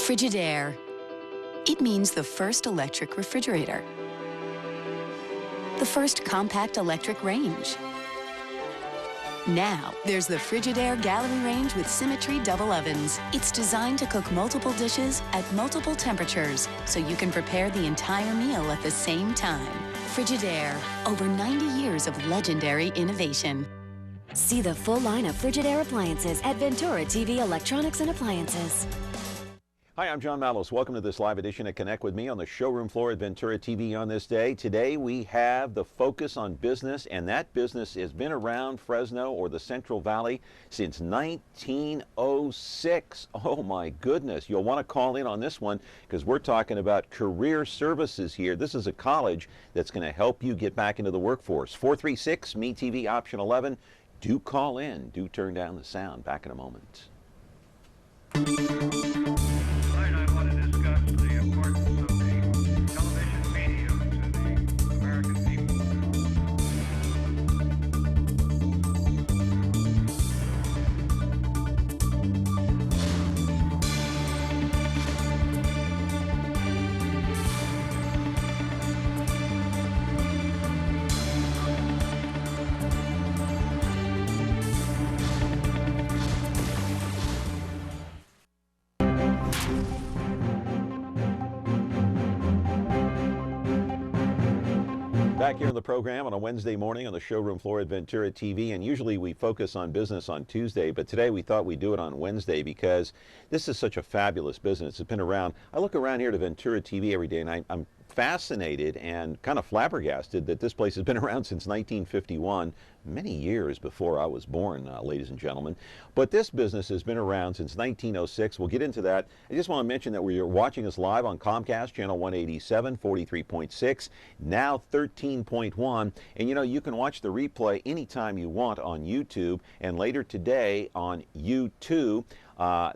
Frigidaire. It means the first electric refrigerator. The first compact electric range. Now, there's the Frigidaire Gallery Range with Symmetry double ovens. It's designed to cook multiple dishes at multiple temperatures, so you can prepare the entire meal at the same time. Frigidaire, over 90 years of legendary innovation. See the full line of Frigidaire appliances at Ventura TV Electronics and Appliances. Hi, I'm John Mallos. Welcome to this live edition of Connect With Me on the showroom floor at Ventura TV on this day. Today we have the focus on business, and that business has been around Fresno or the Central Valley since 1906. Oh my goodness. You'll want to call in on this one because we're talking about career services here. This is a college that's going to help you get back into the workforce. 436-ME-TV option 11. Do call in. Do turn down the sound. Back in a moment. Back here on the program on a Wednesday morning on the showroom floor at Ventura TV, and usually we focus on business on Tuesday, but today we thought we'd do it on Wednesday because this is such a fabulous business. It's been around. I look around here to Ventura TV every day, and I'm fascinated and kind of flabbergasted that this place has been around since 1951, many years before I was born, ladies and gentlemen. But this business has been around since 1906. We'll get into that. I just want to mention that you're watching us live on Comcast, channel 187, 43.6, now 13.1. And you know, you can watch the replay anytime you want on YouTube, and later today on YouTube.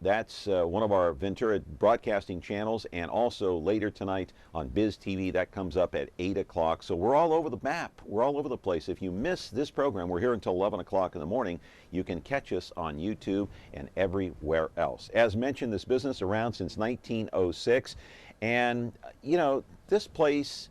That's one of our Ventura broadcasting channels, and also later tonight on Biz TV. That comes up at 8 o'clock. So we're all over the map. We're all over the place. If you miss this program, we're here until 11 o'clock in the morning. You can catch us on YouTube and everywhere else. As mentioned, this business around since 1906. And, you know, this place,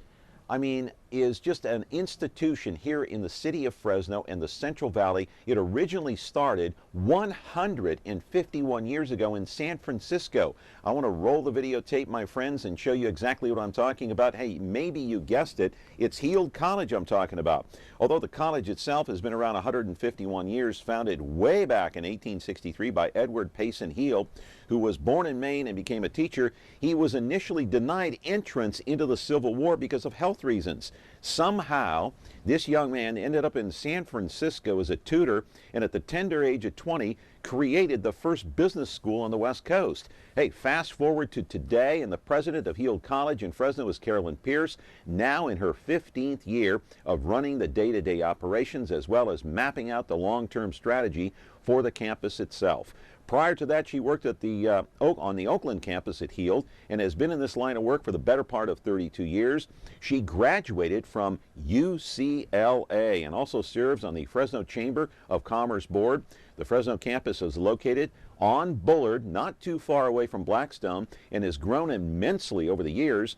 I mean, is just an institution here in the city of Fresno and the Central Valley. It originally started 151 years ago in San Francisco. I want to roll the videotape, my friends, and show you exactly what I'm talking about. Hey, maybe you guessed it. It's Heald College I'm talking about. Although the college itself has been around 151 years, founded way back in 1863 by Edward Payson Heald, who was born in Maine and became a teacher. He was initially denied entrance into the Civil War because of health reasons. Somehow, this young man ended up in San Francisco as a tutor, and at the tender age of 20, created the first business school on the West Coast. Hey, fast forward to today, and the president of Heald College in Fresno is Carolyn Pierce, now in her 15th year of running the day-to-day operations as well as mapping out the long-term strategy for the campus itself. Prior to that, she worked at the on the Oakland campus at Heald and has been in this line of work for the better part of 32 years. She graduated from UCLA and also serves on the Fresno Chamber of Commerce Board. The Fresno campus is located on Bullard, not too far away from Blackstone, and has grown immensely over the years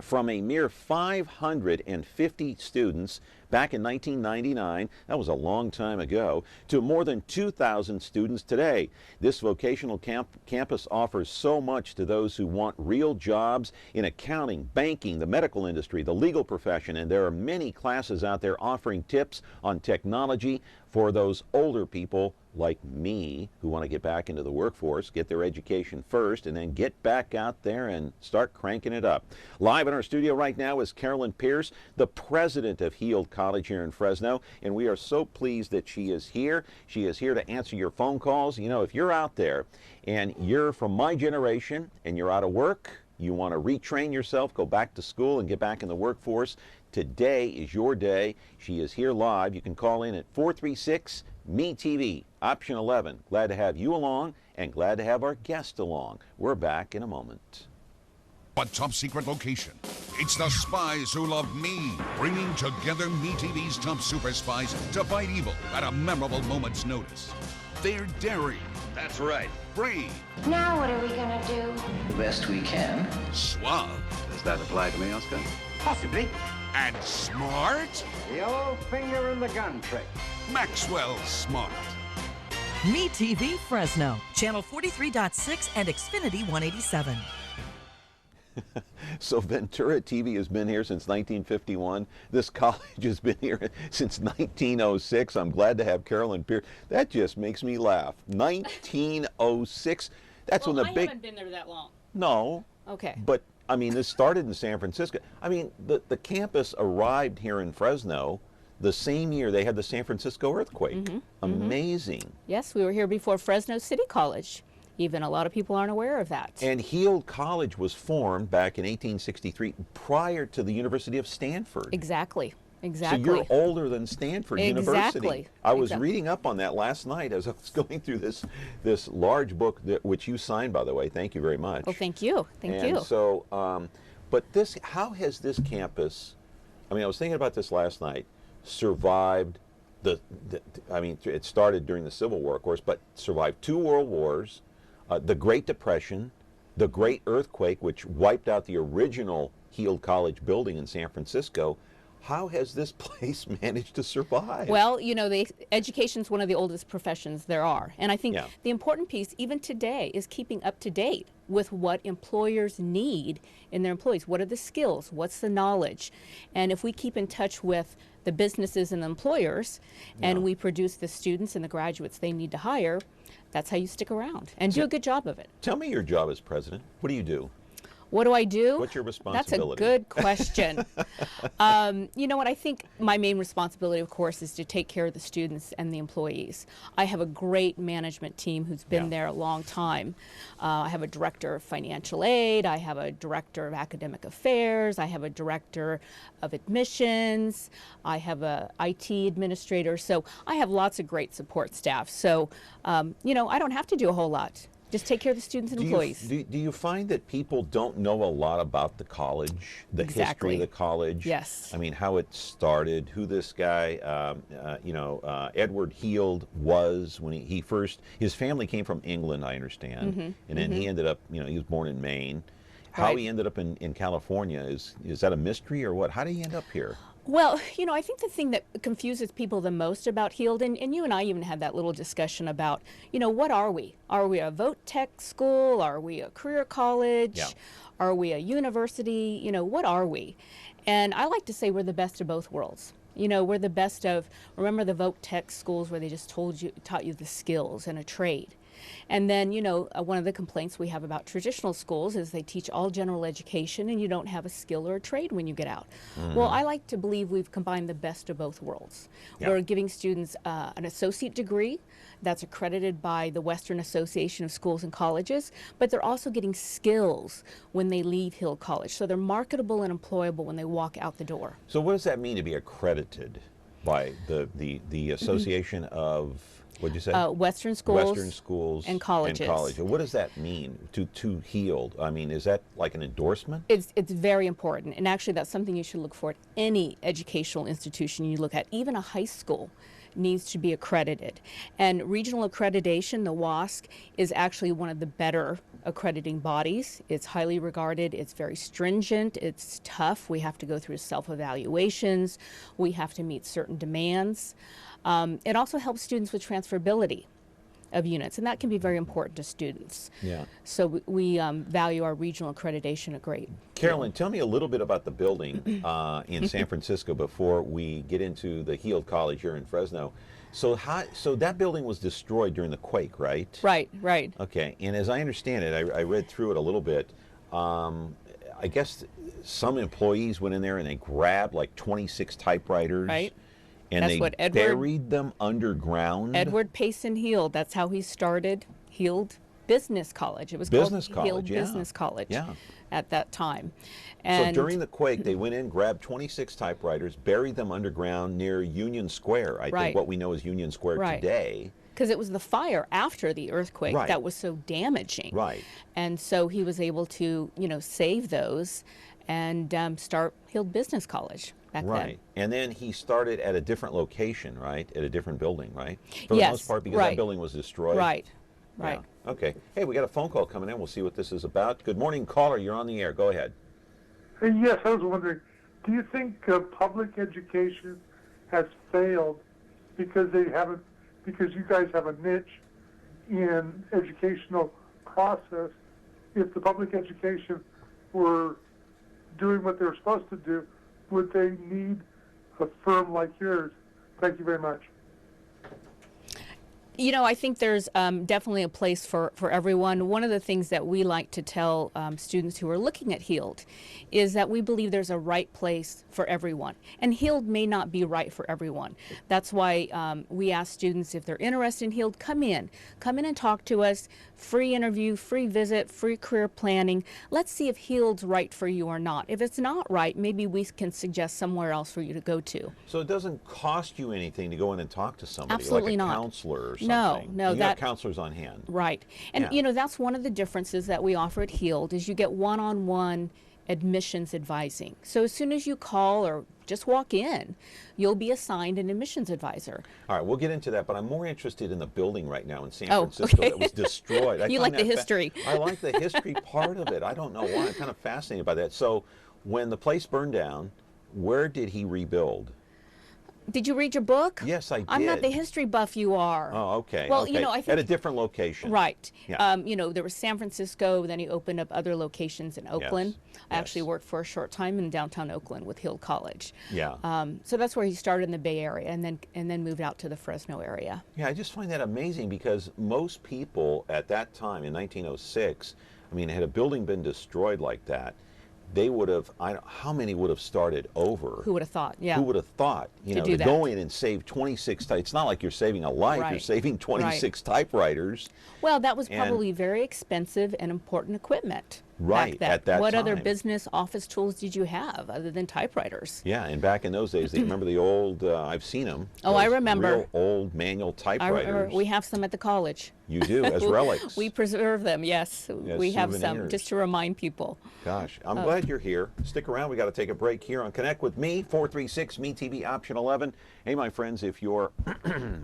from a mere 550 students back in 1999, that was a long time ago, to more than 2,000 students today. This vocational campus offers so much to those who want real jobs in accounting, banking, the medical industry, the legal profession, and there are many classes out there offering tips on technology for those older people like me who want to get back into the workforce, get their education first, and then get back out there and start cranking it up. Live in our studio right now is Carolyn Pierce, the president of Heald College here in Fresno, and we are so pleased that she is here. She is here to answer your phone calls. You know, if you're out there and you're from my generation and you're out of work, you want to retrain yourself, go back to school and get back in the workforce, today is your day. She is here live. You can call in at 436-ME-TV, option 11. Glad to have you along and glad to have our guest along. We're back in a moment. A top secret location. It's the spies who love me, bringing together MeTV's top super spies to fight evil at a memorable moment's notice. They're daring That's right. Brave. Now what are we gonna do? The best we can. Suave. Does that apply to me, Oscar? Possibly. And smart. The old finger in the gun trick. Maxwell Smart. MeTV Fresno, channel 43.6 and Xfinity 187. So Ventura TV has been here since 1951. This college has been here since 1906. I'm glad to have Carolyn Pierce. That just makes me laugh. 1906. That's when the big... I haven't been there that long. No. Okay. But, I mean, this started in San Francisco. I mean, the campus arrived here in Fresno the same year they had the San Francisco earthquake. Amazing. Yes, we were here before Fresno City College. Even a lot of people aren't aware of that. And Heald College was formed back in 1863 prior to the University of Stanford. Exactly. Exactly. So you're older than Stanford University. Exactly. I was reading up on that last night as I was going through this large book which you signed, by the way. Thank you very much. Oh, thank you. Thank you. And so, but how has this campus, I mean, I was thinking about this last night, survived I mean, it started during the Civil War, of course, but survived 2 world wars, the Great Depression, the Great Earthquake, which wiped out the original Heald College building in San Francisco. How has this place managed to survive? Well, you know, education is one of the oldest professions there are. And I think the important piece, even today, is keeping up to date with what employers need in their employees. What are the skills? What's the knowledge? And if we keep in touch with the businesses and the employers, and we produce the students and the graduates they need to hire, that's how you stick around and do a good job of it. Tell me your job as president. What do you do? What do I do? What's your responsibility? That's a good question. You know what, I think my main responsibility, of course, is to take care of the students and the employees. I have a great management team who's been there a long time. I have a director of financial aid, I have a director of academic affairs, I have a director of admissions, I have a IT administrator, so I have lots of great support staff. So, you know, I don't have to do a whole lot. Just take care of the students and employees. Do you find that people don't know a lot about the college, the history of the college? Yes. I mean, how it started, who this guy, Edward Heald was when he first, his family came from England, I understand, and then he ended up, you know, he was born in Maine. How he ended up in California, is that a mystery or what? How did he end up here? Well, you know, I think the thing that confuses people the most about Heald, and you and I even had that little discussion about, you know, what are we? Are we a vote tech school? Are we a career college? Yeah. Are we a university? You know, what are we? And I like to say we're the best of both worlds. You know, we're the best of, remember the vote tech schools where they just taught you the skills and a trade. And then, you know, one of the complaints we have about traditional schools is they teach all general education and you don't have a skill or a trade when you get out. Well, I like to believe we've combined the best of both worlds. We're giving students an associate degree that's accredited by the Western Association of Schools and Colleges, but they're also getting skills when they leave Heald College. So they're marketable and employable when they walk out the door. So what does that mean to be accredited by the Association of... What'd you say? Western schools and colleges. What does that mean to Heald? I mean, is that like an endorsement? It's very important, and actually that's something you should look for at any educational institution you look at. Even a high school needs to be accredited. And regional accreditation, the WASC, is actually one of the better accrediting bodies. It's highly regarded, it's very stringent, it's tough. We have to go through self-evaluations, we have to meet certain demands. It also helps students with transferability of units, and that can be very important to students. Yeah. So we value our regional accreditation a great Carolyn, tell me a little bit about the building in San Francisco before we get into the Heald College here in Fresno. So that building was destroyed during the quake, right? Right. Okay, and as I understand it, I read through it a little bit. I guess some employees went in there and they grabbed like 26 typewriters. Right. And that's they what buried them underground. Edward Payson Heald, that's how he started Heald Business College. It was called Heald Business College at that time. And so during the quake, they went in, grabbed 26 typewriters, buried them underground near Union Square. I think what we know as Union Square today. Because it was the fire after the earthquake that was so damaging. Right. And so he was able to, you know, save those and start Heald Business College. Back then. And then he started at a different location, right? At a different building, right? For the most part, because that building was destroyed. Right. Yeah. Okay. Hey, we got a phone call coming in. We'll see what this is about. Good morning, caller. You're on the air. Go ahead. Yes, I was wondering, do you think public education has failed because you guys have a niche in educational process? If the public education were doing what they're supposed to do, would they need a firm like yours? Thank you very much. You know, I think there's definitely a place for everyone. One of the things that we like to tell students who are looking at HEALD is that we believe there's a right place for everyone. And HEALD may not be right for everyone. That's why we ask students, if they're interested in HEALD, come in and talk to us. Free interview, free visit, free career planning. Let's see if HEALD's right for you or not. If it's not right, maybe we can suggest somewhere else for you to go to. So it doesn't cost you anything to go in and talk to somebody, Absolutely like a not. counselor or something. No, and you have counselors on hand. Right. And Yeah. you know, that's one of the differences that we offer at HEALD is you get one-on-one admissions advising. So as soon as you call or just walk in, you'll be assigned an admissions advisor. All right, we'll get into that, but I'm more interested in the building right now in San Oh, Francisco okay. that was destroyed. You find like the that history. I like the history part of it. I don't know why. I'm kind of fascinated by that. So when the place burned down, where did he rebuild? Did you read your book? Yes, I did. I'm not the history buff you are. Oh, okay. Well, okay. you know, I think at a different location. Right. Yeah. You know, there was San Francisco, then he opened up other locations in Oakland. Yes. I actually worked for a short time in downtown Oakland with HEALD College. Yeah. So that's where he started in the Bay Area and then moved out to the Fresno area. Yeah, I just find that amazing because most people at that time in 1906, I mean, had a building been destroyed like that, they would have, how many would have started over? Who would have thought? Yeah. Who would have thought, you know, do to that. go in and save 26, it's not like you're saving a life, you're Right. saving 26 typewriters. Well, that was And- probably very expensive and important equipment. Right, back then. at that What other time. business office tools did you have other than typewriters? Yeah, and back in those days, they remember the old, I've seen them. Oh, I those remember. Real old manual I typewriters. remember we have some at the college. You do, as relics. We preserve them, yes. Yes, We have some souvenirs. just to remind people. Gosh, I'm glad you're here. Stick around. We got to take a break here on Connect with Me, 436-MeTV, option 11. Hey, my friends, if you're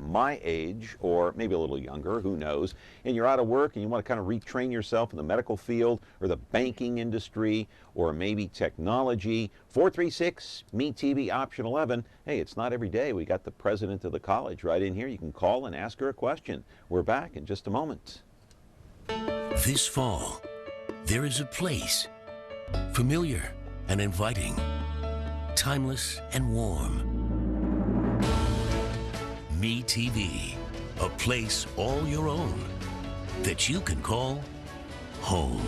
my age or maybe a little younger, who knows, and you're out of work and you want to kind of retrain yourself in the medical field or the banking industry or maybe technology, 436-MeTV, option 11. Hey, it's not every day. We got the president of the college right in here. You can call and ask her a question. We're back in just a moment. This fall, there is a place, familiar and inviting, timeless and warm. MeTV, a place all your own that you can call home.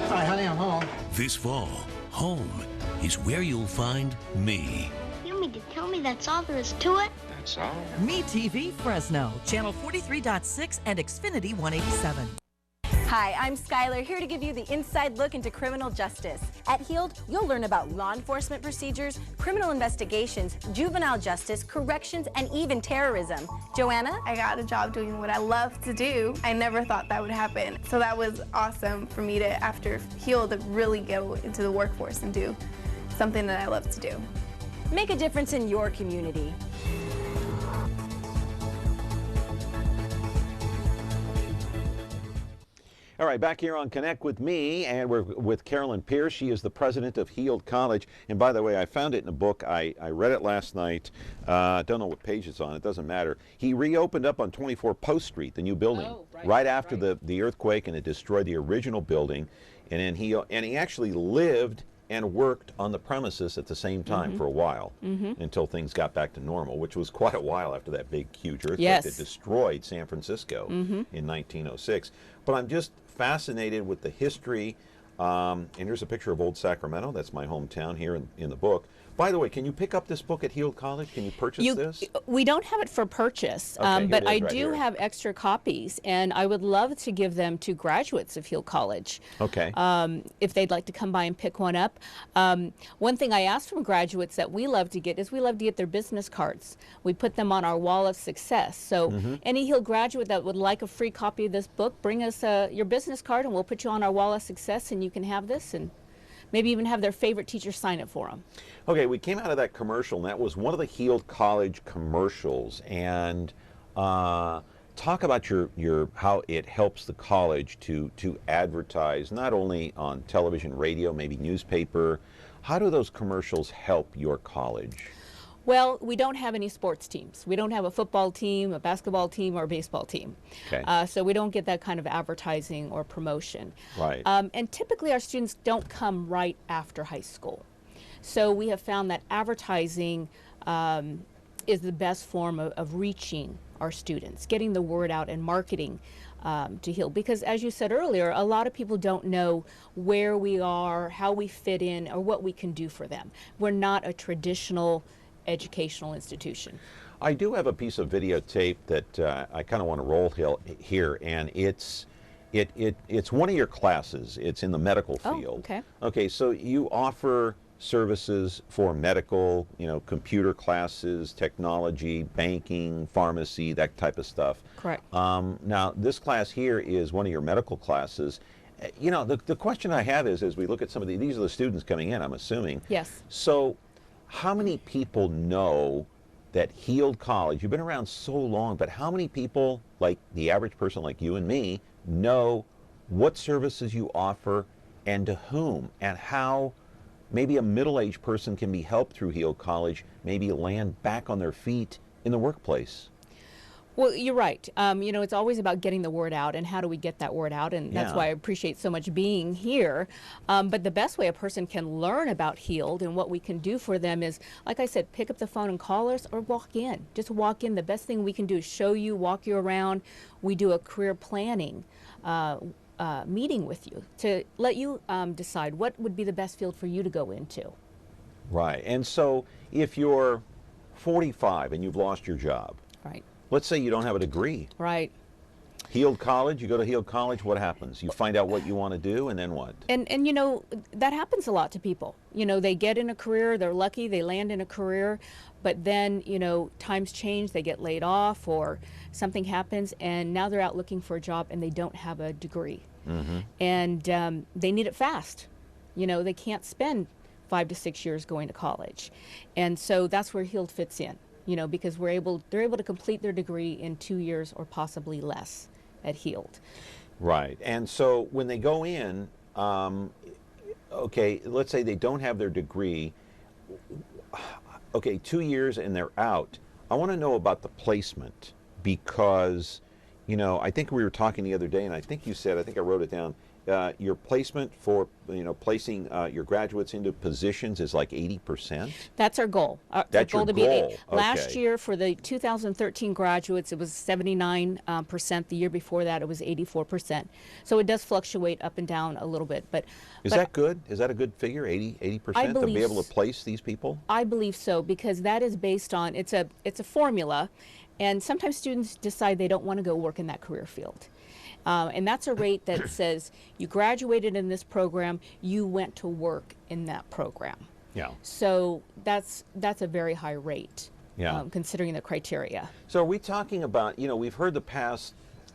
Hi, honey, I'm home. This fall, home is where you'll find me. You mean to tell me that's all there is to it? That's all. MeTV Fresno, channel 43.6 and Xfinity 187. Hi, I'm Skylar, here to give you the inside look into criminal justice. At HEALD, you'll learn about law enforcement procedures, criminal investigations, juvenile justice, corrections, and even terrorism. Joanna? I got a job doing what I love to do. I never thought that would happen. So that was awesome for me to, after HEALD, to really go into the workforce and do something that I love to do. Make a difference in your community. All right, back here on Connect with Me, and we're with Carolyn Pierce. She is the president of HEALD College. And by the way, I found it in a book. I read it last night. Don't know what page it's on. It doesn't matter. He reopened up on 24 Post Street, the new building, right after the earthquake, and it destroyed the original building. And then he actually lived and worked on the premises at the same time for a while until things got back to normal, which was quite a while after that big, huge earthquake that destroyed San Francisco in 1906. But I'm just fascinated with the history. And here's a picture of Old Sacramento. That's my hometown here in the book. By the way, can you pick up this book at HEALD College? Can you purchase this? We don't have it for purchase, Okay, but I right do here. have extra copies, and I would love to give them to graduates of HEALD College. Okay. If they'd like to come by and pick one up. One thing I asked from graduates that we love to get is we love to get their business cards. We put them on our wall of success. So any HEALD graduate that would like a free copy of this book, bring us your business card and we'll put you on our wall of success and you can have this and maybe even have their favorite teacher sign it for them. Okay, we came out of that commercial, and that was one of the HEALD College commercials. And talk about your how it helps the college to advertise not only on television, radio, maybe newspaper. How do those commercials help your college? Well, we don't have any sports teams. We don't have a football team, a basketball team, or a baseball team. Okay. So we don't get that kind of advertising or promotion. Right. And typically our students don't come right after high school. So we have found that advertising is the best form of reaching our students, getting the word out and marketing to HEALD. Because as you said earlier, a lot of people don't know where we are, how we fit in, or what we can do for them. We're not a traditional educational institution. I do have a piece of videotape that I kind of want to roll here, and it's one of your classes. It's in the medical field. Oh, okay. Okay, so you offer services for medical, computer classes, technology, banking, pharmacy, that type of stuff. Correct. Now, this class here is one of your medical classes. The question I have is, as we look at some of these are the students coming in, I'm assuming. Yes. So, how many people know that HEALD College, you've been around so long, but how many people, like the average person like you and me, know what services you offer and to whom, and how maybe a middle-aged person can be helped through HEALD College, maybe land back on their feet in the workplace? Well, you're right. It's always about getting the word out, and how do we get that word out, and that's why I appreciate so much being here. But the best way a person can learn about HEALD and what we can do for them is, like I said, pick up the phone and call us or walk in. Just walk in. The best thing we can do is show you, walk you around. We do a career planning meeting with you to let you decide what would be the best field for you to go into. Right. And so if you're 45 and you've lost your job, right. Let's say you don't have a degree. Right. HEALD College, you go to HEALD College, what happens? You find out what you want to do, and then what? And that happens a lot to people. They get in a career, they're lucky, they land in a career, but then, times change, they get laid off or something happens, and now they're out looking for a job and they don't have a degree. Mm-hmm. And they need it fast. They can't spend 5 to 6 years going to college. And so that's where HEALD fits in. Because they're able to complete their degree in 2 years or possibly less at HEALD. Right. And so when they go in, okay, let's say they don't have their degree. Okay, 2 years and they're out. I want to know about the placement because, I think we were talking the other day, and I think you said, I think I wrote it down, your placement for placing your graduates into positions is like 80%. That's our goal. That's your goal. Last year for the 2013 graduates, it was 79%. The year before that, it was 84%. So it does fluctuate up and down a little bit. But that good? Is that a good figure? 80% to be able to place these people? I believe so, because that is based on it's a formula, and sometimes students decide they don't want to go work in that career field. And that's a rate that says you graduated in this program, you went to work in that program. Yeah. So that's a very high rate, yeah. Considering the criteria. So are we talking about, we've heard the past,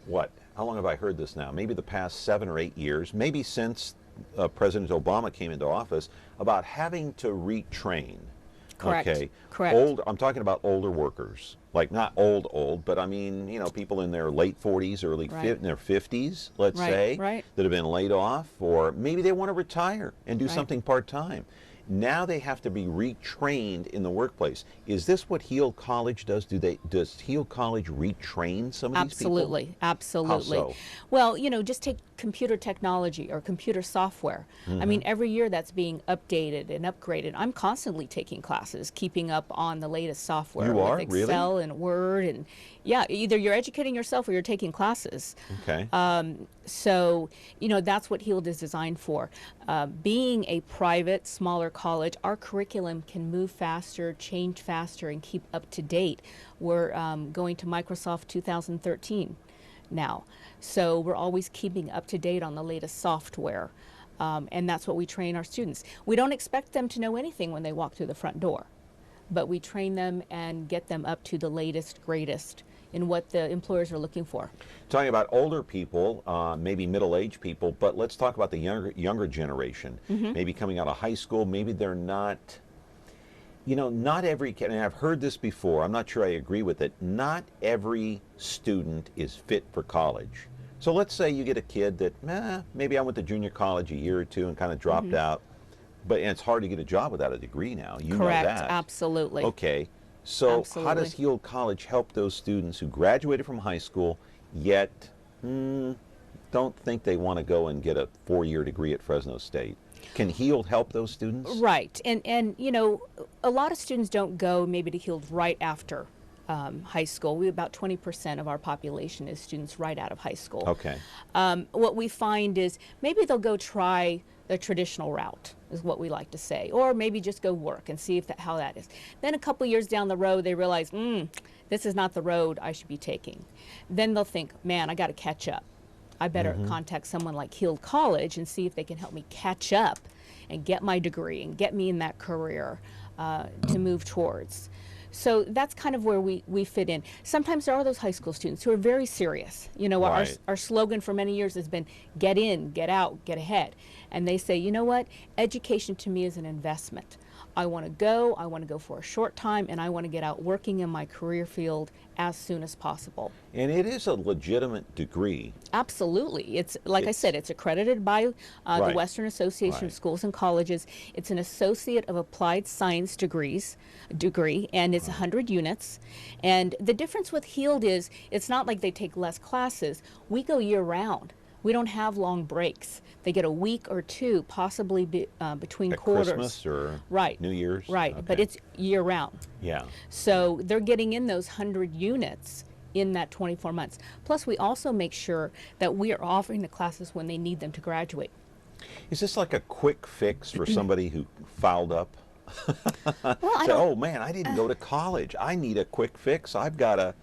how long have I heard this now? Maybe the past 7 or 8 years, maybe since President Obama came into office, about having to retrain. Correct. Okay. Correct. I'm talking about older workers, like not old, but I mean, people in their late 40s, in their 50s, let's say, that have been laid off, or maybe they want to retire and do something part-time. Now they have to be retrained in the workplace. Is this what HEALD College does? Does HEALD College retrain some of these people? Absolutely, absolutely. How so? Well, just take computer technology or computer software. Mm-hmm. I mean, every year that's being updated and upgraded. I'm constantly taking classes, keeping up on the latest software. You are? With Excel Really? And Word, and either you're educating yourself or you're taking classes. Okay. So, that's what HEALD is designed for. Being a private, smaller college, our curriculum can move faster, change faster, and keep up to date. We're going to Microsoft 2013 now. So we're always keeping up to date on the latest software. And that's what we train our students. We don't expect them to know anything when they walk through the front door, but we train them and get them up to the latest, greatest in what the employers are looking for. Talking about older people, maybe middle-aged people, but let's talk about the younger generation. Mm-hmm. Maybe coming out of high school, maybe they're not, You know, not every, and I've heard this before, I'm not sure I agree with it, not every student is fit for college. So let's say you get a kid that, maybe I went to junior college a year or two and kind of dropped out, but and it's hard to get a job without a degree now. You Correct, know that. absolutely. Okay, so Absolutely. how does Heald College help those students who graduated from high school yet don't think they want to go and get a 4-year degree at Fresno State? Can Heald help those students? Right, and you know, a lot of students don't go maybe to Heald right after high school. About 20% of our population is students right out of high school. Okay. What we find is maybe they'll go try the traditional route, is what we like to say, or maybe just go work and see if how that is. Then a couple years down the road, they realize, this is not the road I should be taking. Then they'll think, man, I got to catch up. I better contact someone like Heald College and see if they can help me catch up and get my degree and get me in that career to move towards. So that's kind of where we fit in. Sometimes there are those high school students who are very serious. You know, our slogan for many years has been get in, get out, get ahead. And they say, you know what, education to me is an investment. I want to go for a short time, and I want to get out working in my career field as soon as possible. And it is a legitimate degree. Absolutely. It's, like I said, it's accredited by the Western Association of Schools and Colleges. It's an Associate of Applied Science degree, and it's 100 units. And the difference with Heald is it's not like they take less classes. We go year-round. We don't have long breaks. They get a week or two, possibly between At quarters. Christmas or New Year's? Right, Okay. but it's year-round. Yeah. So they're getting in those 100 units in that 24 months. Plus, we also make sure that we are offering the classes when they need them to graduate. Is this like a quick fix for somebody who fouled up? Well, oh man, I didn't go to college. I need a quick fix. I've got to,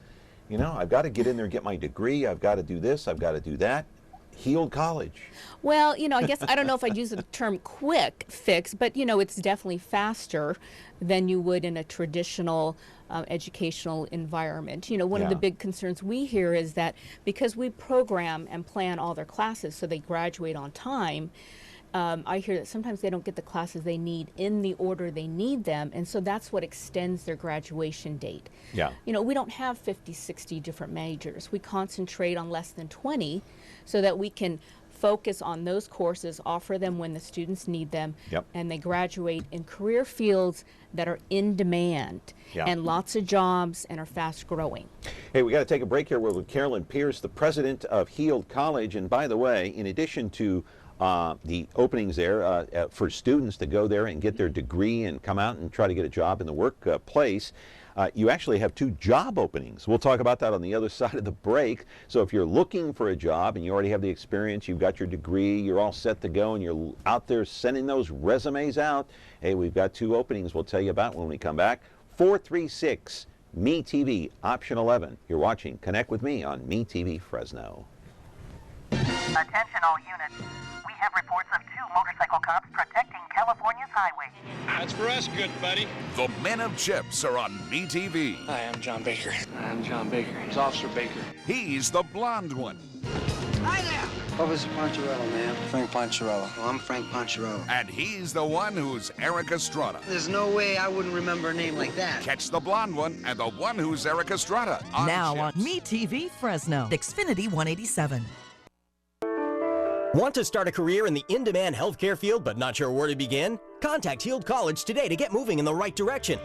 I've got to get in there and get my degree. I've got to do this. I've got to do that. Heald College. Well, I guess I don't know if I'd use the term quick fix, but it's definitely faster than you would in a traditional educational environment. One of the big concerns we hear is that because we program and plan all their classes so they graduate on time, I hear that sometimes they don't get the classes they need in the order they need them, and so that's what extends their graduation date. Yeah. We don't have 50, 60 different majors. We concentrate on less than 20 so that we can focus on those courses, offer them when the students need them, and they graduate in career fields that are in demand and lots of jobs and are fast growing. Hey, we got to take a break here. We're with Carolyn Pierce, the president of Heald College. And by the way, in addition to the openings there for students to go there and get their degree and come out and try to get a job in the workplace, you actually have 2 job openings. We'll talk about that on the other side of the break. So if you're looking for a job and you already have the experience, you've got your degree, you're all set to go, and you're out there sending those resumes out, hey, we've got 2 openings we'll tell you about when we come back. 436 MeTV, option 11. You're watching Connect with Me on MeTV Fresno. Attention all units. We have reports of 2 motorcycle cops protecting California's highway. That's for us, good buddy. The Men of Chips are on MeTV. Hi, I'm John Baker. I'm John Baker. It's Officer Baker. He's the blonde one. Hi there. Officer Poncherello, ma'am. Frank Poncherello. Well, I'm Frank Poncherello. And he's the one who's Eric Estrada. There's no way I wouldn't remember a name like that. Catch the blonde one and the one who's Eric Estrada on now Chips. on MeTV Fresno, Xfinity 187. Want to start a career in the in-demand healthcare field but not sure where to begin? Contact Heald College today to get moving in the right direction.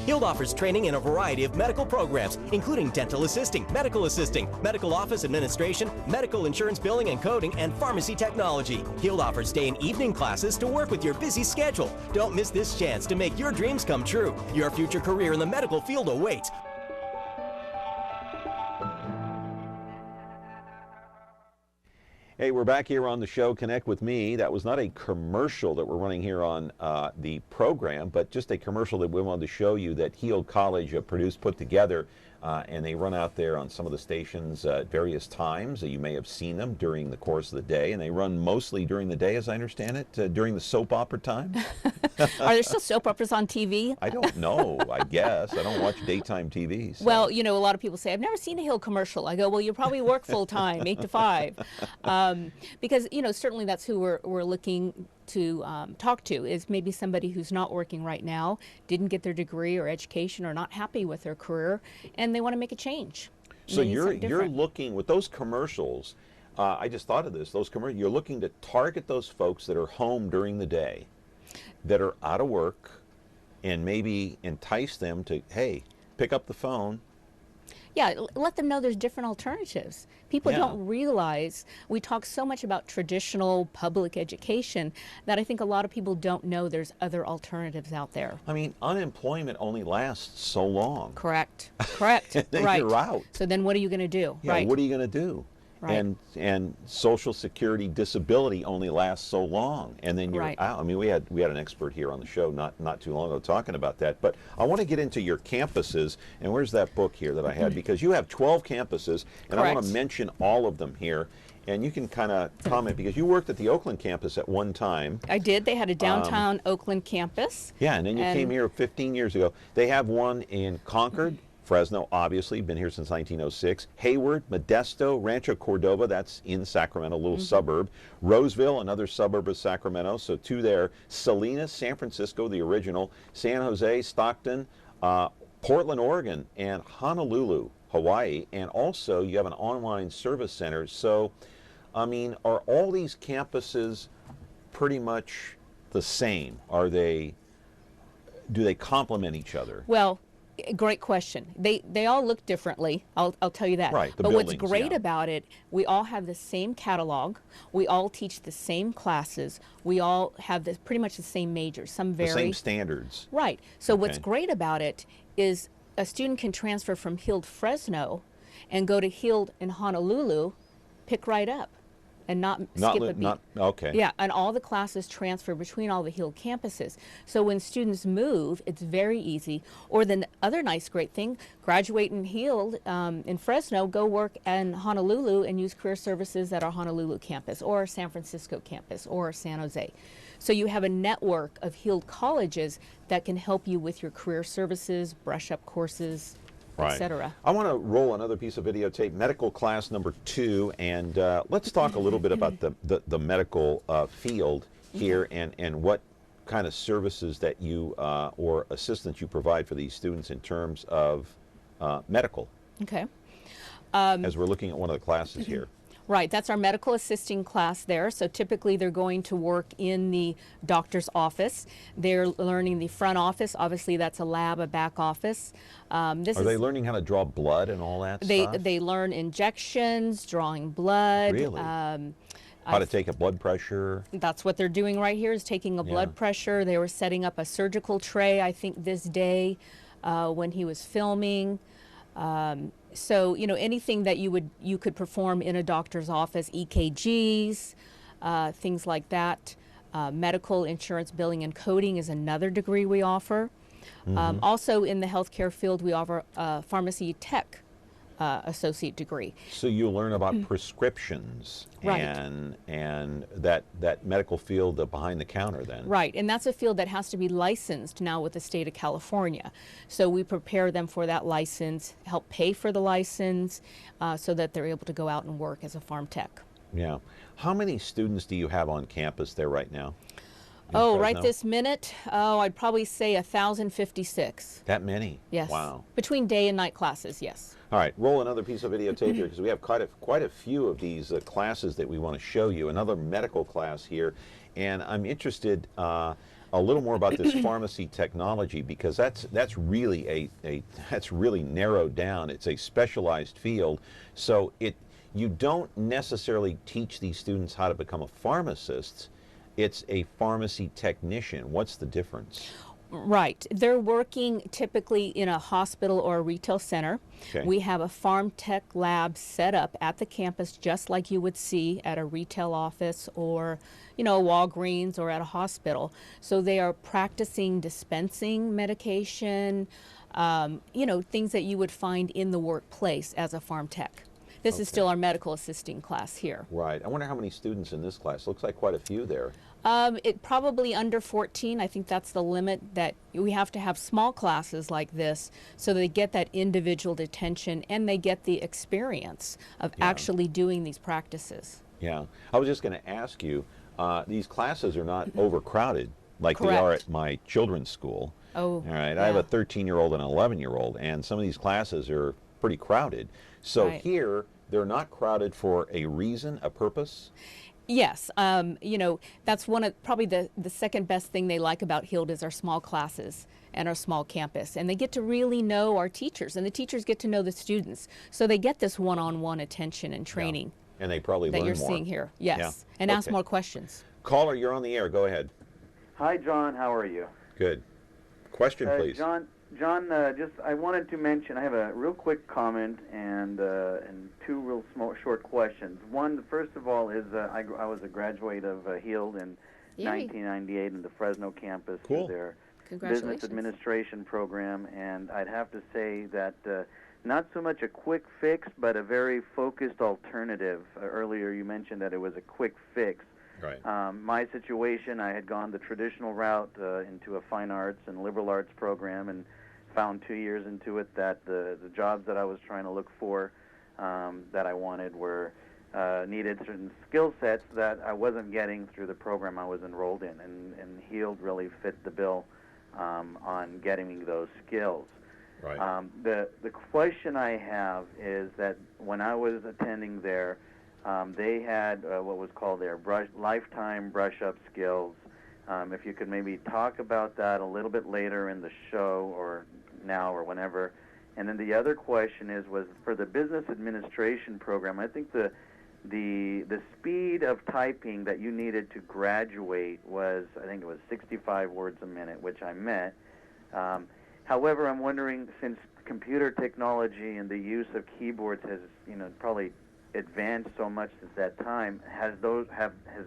Heald offers training in a variety of medical programs, including dental assisting, medical office administration, medical insurance billing and coding, and pharmacy technology. Heald offers day and evening classes to work with your busy schedule. Don't miss this chance to make your dreams come true. Your future career in the medical field awaits. Hey, we're back here on the show, Connect with Me. That was not a commercial that we're running here on the program, but just a commercial that we wanted to show you that Heald College put together, and they run out there on some of the stations at various times. You may have seen them during the course of the day, and they run mostly during the day, as I understand it, during the soap opera time. Are there still soap operas on TV? I don't know, I guess. I don't watch daytime TV. So. Well, a lot of people say, I've never seen a Heald commercial. I go, well, you probably work full time, 8 to 5. Because, certainly that's who we're looking to talk to is maybe somebody who's not working right now, didn't get their degree or education, or not happy with their career, and they want to make a change. So you're looking with those commercials. I just thought of this. Those commercials. You're looking to target those folks that are home during the day, that are out of work, and maybe entice them to, hey, pick up the phone. Yeah, let them know there's different alternatives. People don't realize, we talk so much about traditional public education that I think a lot of people don't know there's other alternatives out there. I mean, unemployment only lasts so long. Correct. Correct. Then right. you're out. So then what are you going to do? Yeah, right. what are you going to do? Right. And Social Security disability only lasts so long, and then you're out. I mean, we had an expert here on the show not too long ago talking about that. But I want to get into your campuses, and where's that book here that I had? Because you have 12 campuses, and I want to mention all of them here. And you can kind of comment, because you worked at the Oakland campus at one time. I did. They had a downtown Oakland campus. Yeah, and then you came here 15 years ago. They have one in Concord, Fresno, obviously, been here since 1906. Hayward, Modesto, Rancho Cordova, that's in Sacramento, a little suburb. Roseville, another suburb of Sacramento, so 2 there. Salinas, San Francisco, the original. San Jose, Stockton, Portland, Oregon, and Honolulu, Hawaii. And also, you have an online service center. So, I mean, are all these campuses pretty much the same? Do they complement each other? Well, great question. They all look differently. I'll tell you that. Right. But what's great about it, we all have the same catalog. We all teach the same classes. We all have pretty much the same majors. Some vary. The same standards. Right. So what's great about it is a student can transfer from Heald Fresno and go to Heald in Honolulu, pick right up, and not skip a beat. Okay. Yeah, and all the classes transfer between all the Heald campuses. So when students move, it's very easy. Or the other nice great thing, graduate in Heald in Fresno, go work in Honolulu and use career services at our Honolulu campus or San Francisco campus or San Jose. So you have a network of Heald colleges that can help you with your career services, brush up courses, etc. I want to roll another piece of videotape, medical class number 2, and let's talk a little bit about the medical field here and what kind of services that you or assistance you provide for these students in terms of medical. Okay. As we're looking at one of the classes here. Right, that's our medical assisting class there. So typically they're going to work in the doctor's office. They're learning the front office. Obviously that's a lab, a back office. Are they learning how to draw blood and all that stuff? They learn injections, drawing blood. Really? How to take a blood pressure? That's what they're doing right here, is taking a blood pressure. They were setting up a surgical tray, I think, this day when he was filming. So, you know, anything that you could perform in a doctor's office, EKGs, things like that. Medical insurance billing and coding is another degree we offer. Also in the healthcare field, we offer a pharmacy tech associate degree. So you learn about prescriptions and that medical field behind the counter then. Right, and that's a field that has to be licensed now with the state of California. So we prepare them for that license, help pay for the license so that they're able to go out and work as a pharm tech. Yeah. How many students do you have on campus there right now? Oh, right this minute, I'd probably say 1,056. That many? Yes. Wow. Between day and night classes, yes. All right, roll another piece of videotape here because we have quite a few of these classes that we want to show you. Another medical class here, and I'm interested a little more about this pharmacy technology because that's really that's really narrowed down. It's a specialized field, so you don't necessarily teach these students how to become a pharmacist. It's a pharmacy technician. What's the difference? Right. They're working typically in a hospital or a retail center. Okay. We have a pharm tech lab set up at the campus just like you would see at a retail office or, you know, a Walgreens or at a hospital. So they are practicing dispensing medication, you know, things that you would find in the workplace as a pharm tech. This is still our medical assisting class here. Right. I wonder how many students in this class. Looks like quite a few there. It probably under 14. I think that's the limit that we have to have small classes like this so they get that individual attention and they get the experience of actually doing these practices. Yeah. I was just going to ask you, these classes are not overcrowded like they Correct. are at my children's school. Oh, all right. I have yeah. a 13-year-old and an 11-year-old, and some of these classes are pretty crowded. So Right. here, they're not crowded for a reason, a purpose. Yes, you know, that's one of probably the second best thing they like about Heald is our small classes and our small campus. And they get to really know our teachers, and the teachers get to know the students. So they get this one-on-one attention and training And they probably that learn you're more. seeing here. Yes, Yeah. and ask Okay. more questions. Caller, you're on the air. Go ahead. Hi, John. How are you? Good. Question, please. John, just I wanted to mention I have a real quick comment and two real small short questions. One, first of all, is I was a graduate of Heald in Yay. 1998 in the Fresno campus Cool. through their Congratulations. business administration program, and I'd have to say that not so much a quick fix, but a very focused alternative. Earlier you mentioned that it was a quick fix. Right. My situation, I had gone the traditional route into a fine arts and liberal arts program, and found 2 years into it that the jobs that I was trying to look for that I wanted were needed certain skill sets that I wasn't getting through the program I was enrolled in, and Heald really fit the bill on getting me those skills. Right. The question I have is that when I was attending there, they had what was called their lifetime brush-up skills. If you could maybe talk about that a little bit later in the show or now or whenever. And then the other question was for the business administration program, I think the speed of typing that you needed to graduate was, I think it was 65 words a minute, which I met. However, I'm wondering, since computer technology and the use of keyboards has, probably advanced so much since that time, has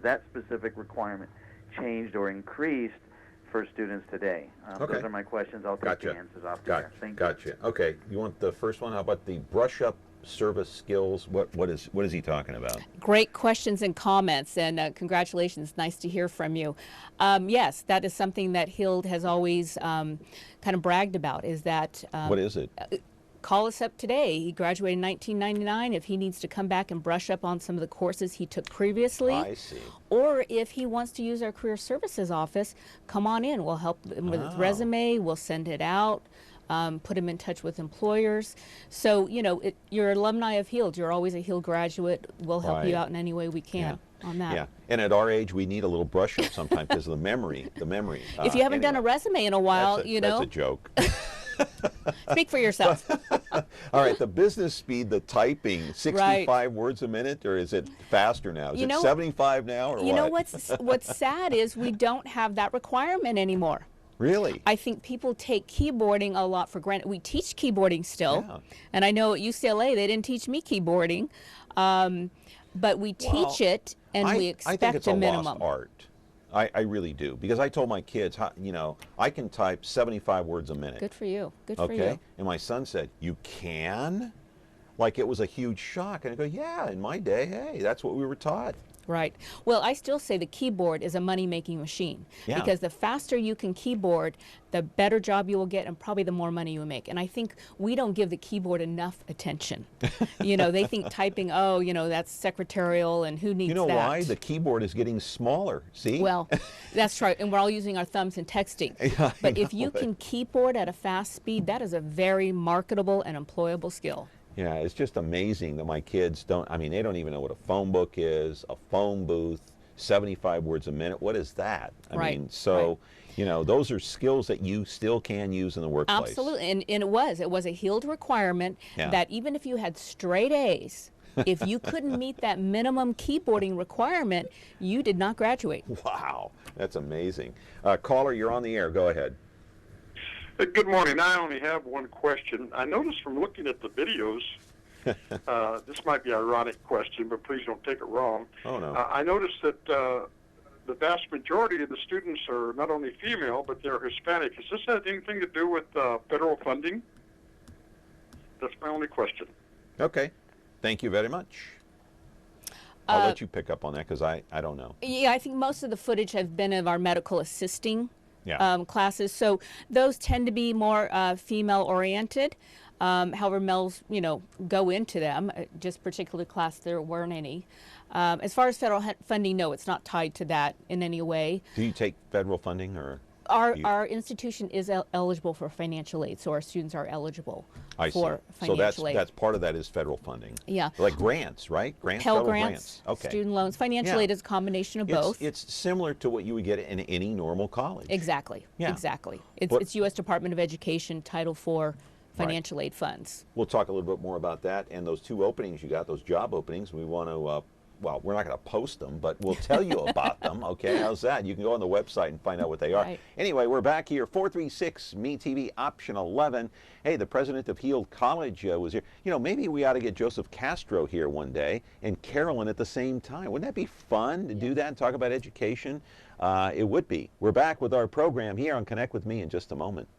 that specific requirement changed or increased for students today? Okay. Those are my questions. I'll take Gotcha. the answers off there. Thank you. Gotcha. Okay. You want the first one? How about the brush-up service skills? What is he talking about? Great questions and comments, and congratulations. Nice to hear from you. Yes, that is something that Heald has always kind of bragged about, is that... what is it? Call us up today. He graduated in 1999. If he needs to come back and brush up on some of the courses he took previously, I see. or if he wants to use our career services office, come on in. We'll help him with his resume. We'll send it out, put him in touch with employers. So, you're an alumni of Heald. You're always a Heald graduate. We'll help you Right. out in any way we can on that. Yeah. And at our age, we need a little brush-up sometimes because of the memory. If you haven't done a resume in a while, That's a joke. Speak for yourself. All right, the business speed, the typing, 65 words a minute, or is it faster now? Is it 75 now, or what? You know what's sad is we don't have that requirement anymore. Really? I think people take keyboarding a lot for granted. We teach keyboarding still, and I know at UCLA they didn't teach me keyboarding, but we teach it, and we expect I think it's a minimum. lost art. I really do, because I told my kids, I can type 75 words a minute. Good for you. Good for you. Okay, and my son said, "You can?" Like it was a huge shock, and I go, "Yeah, in my day, hey, that's what we were taught." Right. Well, I still say the keyboard is a money-making machine, Yeah. because the faster you can keyboard, the better job you will get, and probably the more money you will make. And I think we don't give the keyboard enough attention. They think typing, that's secretarial, and who needs that? You know why? The keyboard is getting smaller. See? Well, that's right, and we're all using our thumbs and texting. Yeah, but if you can keyboard at a fast speed, that is a very marketable and employable skill. Yeah, it's just amazing that my kids they don't even know what a phone book is, a phone booth, 75 words a minute. What is that? I mean, those are skills that you still can use in the workplace. Absolutely, and it was a Heald requirement that even if you had straight A's, if you couldn't meet that minimum keyboarding requirement, you did not graduate. Wow, that's amazing. Caller, you're on the air. Go ahead. Good morning. I only have one question. I noticed from looking at the videos, this might be an ironic question, but please don't take it wrong. Oh, no. I noticed that the vast majority of the students are not only female, but they're Hispanic. Has this had anything to do with federal funding? That's my only question. Okay. Thank you very much. I'll let you pick up on that because I don't know. Yeah, I think most of the footage has been of our medical assisting Yeah. classes, so those tend to be more female-oriented. However, Mel's, go into them. Just particular class, there weren't any. As far as federal funding, no, it's not tied to that in any way. Do you take federal funding or? Our institution is eligible for financial aid, so our students are eligible for financial aid. So that's part of that is federal funding. Yeah. Like grants, right? Grants, Pell federal grants, Okay. student loans. Financial aid is a combination of both. It's similar to what you would get in any normal college. Exactly. Yeah. Exactly. It's U.S. Department of Education Title IV financial aid funds. We'll talk a little bit more about that and those two openings you got, those job openings. We want to well, we're not going to post them, but we'll tell you about them, okay? How's that? You can go on the website and find out what they are. Right. Anyway, we're back here, 436-MeTV, option 11. Hey, the president of Heald College was here. Maybe we ought to get Joseph Castro here one day and Carolyn at the same time. Wouldn't that be fun to do that and talk about education? It would be. We're back with our program here on Connect With Me in just a moment.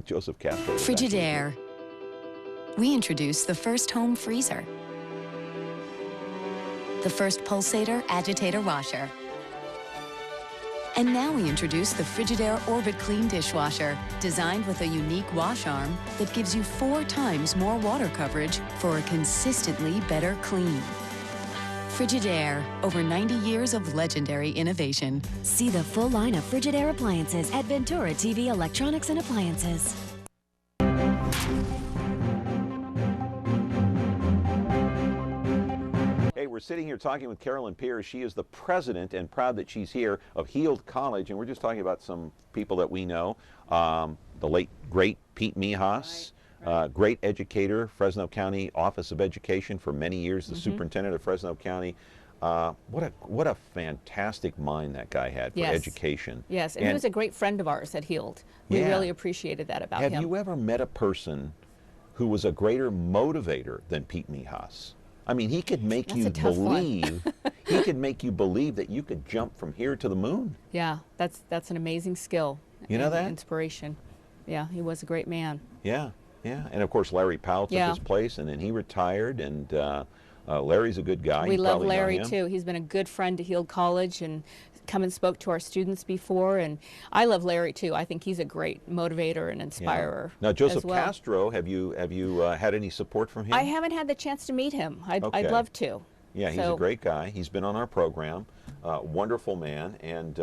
Joseph Castro. Frigidaire. We introduced the first home freezer, the first pulsator agitator washer. And now we introduce the Frigidaire Orbit Clean dishwasher, designed with a unique wash arm that gives you 4 times more water coverage for a consistently better clean. Frigidaire, over 90 years of legendary innovation. See the full line of Frigidaire appliances at Ventura TV Electronics and Appliances. Hey, we're sitting here talking with Carolyn Pierce. She is the president, and proud that she's here, of Heald College, and we're just talking about some people that we know. The late, great Pete Mijas, great educator, Fresno County Office of Education for many years, the superintendent of Fresno County. What a fantastic mind that guy had for education. Yes, and he was a great friend of ours at Heald. We really appreciated that about him. Have you ever met a person who was a greater motivator than Pete Mijas? I mean, he could make you believe. He could make you believe that you could jump from here to the moon. Yeah, that's an amazing skill. You know that? Inspiration. Yeah, he was a great man. Yeah, yeah. And of course, Larry Powell took his place, and then he retired. And Larry's a good guy. We love Larry too. He's been a good friend to Heald College and come and spoke to our students before. And I love Larry too. I think he's a great motivator and inspirer. Now, Joseph Castro, have you had any support from him? I haven't had the chance to meet him. I'd love to. Yeah, he's a great guy. He's been on our program. Wonderful man. And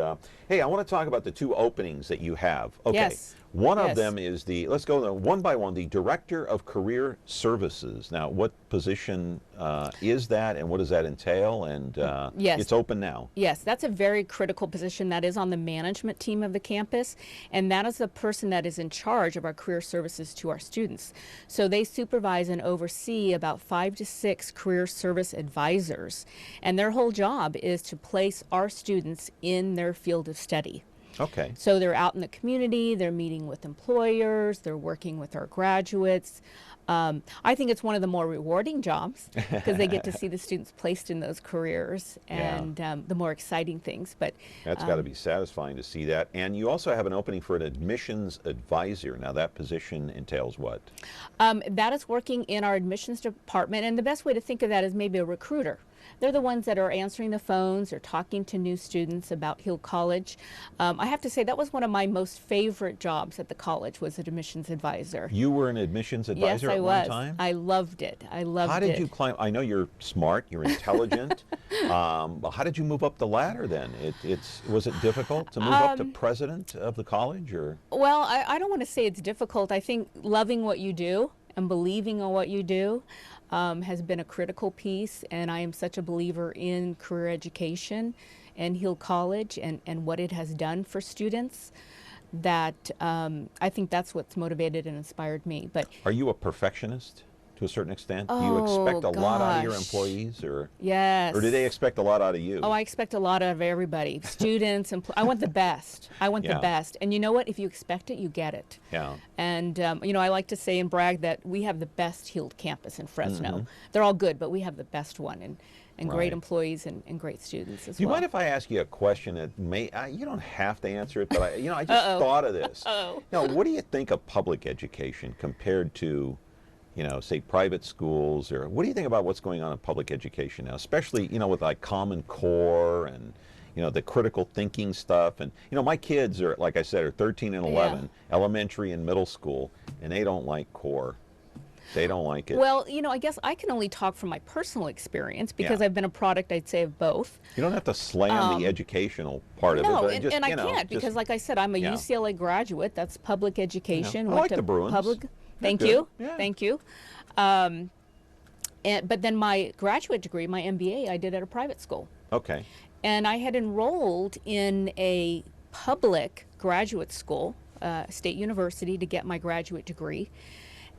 hey, I want to talk about the 2 openings that you have. Okay. Yes. One of them is let's go one by one, the Director of Career Services. Now, what position is that, and what does that entail? And it's open now. Yes, that's a very critical position. That is on the management team of the campus, and that is the person that is in charge of our career services to our students. So they supervise and oversee about 5 to 6 career service advisors, and their whole job is to place our students in their field of study. Okay. So they're out in the community, they're meeting with employers, they're working with our graduates. I think it's one of the more rewarding jobs because they get to see the students placed in those careers and the more exciting things. But that's got to be satisfying to see that. And you also have an opening for an admissions advisor. Now, that position entails what? That is working in our admissions department, and the best way to think of that is maybe a recruiter. They're the ones that are answering the phones or talking to new students about Heald College. I have to say that was one of my most favorite jobs at the college, was an admissions advisor. You were an admissions advisor at one time? I loved it. I loved it. How did you climb? I know you're smart, you're intelligent. But how did you move up the ladder then? Was it difficult to move up to president of the college? Or? Well, I don't want to say it's difficult. I think loving what you do and believing in what you do has been a critical piece, and I am such a believer in career education and Heald College and what it has done for students that I think that's what's motivated and inspired me. But are you a perfectionist to a certain extent? Do you expect a lot out of your employees, or yes, or do they expect a lot out of you? Oh, I expect a lot out of everybody. Students, I want the best. I want the best. And you know what? If you expect it, you get it. Yeah. And I like to say and brag that we have the best Heald campus in Fresno. They're all good, but we have the best one, and great employees and great students as well. Do you mind if I ask you a question that you don't have to answer it, but I just thought of this. Now, what do you think of public education compared to, say private schools, or what do you think about what's going on in public education now, especially, with like Common Core and, the critical thinking stuff? And, my kids are, like I said, are 13 and 11, elementary and middle school, and they don't like core. They don't like it. Well, you know, I guess I can only talk from my personal experience because I've been a product, I'd say, of both. You don't have to slam the educational part of it. No, But just, and I you know, can't because, like I said, I'm a UCLA graduate. That's public education. I like the Bruins. Thank you. Yeah. Thank you. But then my graduate degree, my MBA, I did at a private school. Okay. And I had enrolled in a public graduate school, State University, to get my graduate degree.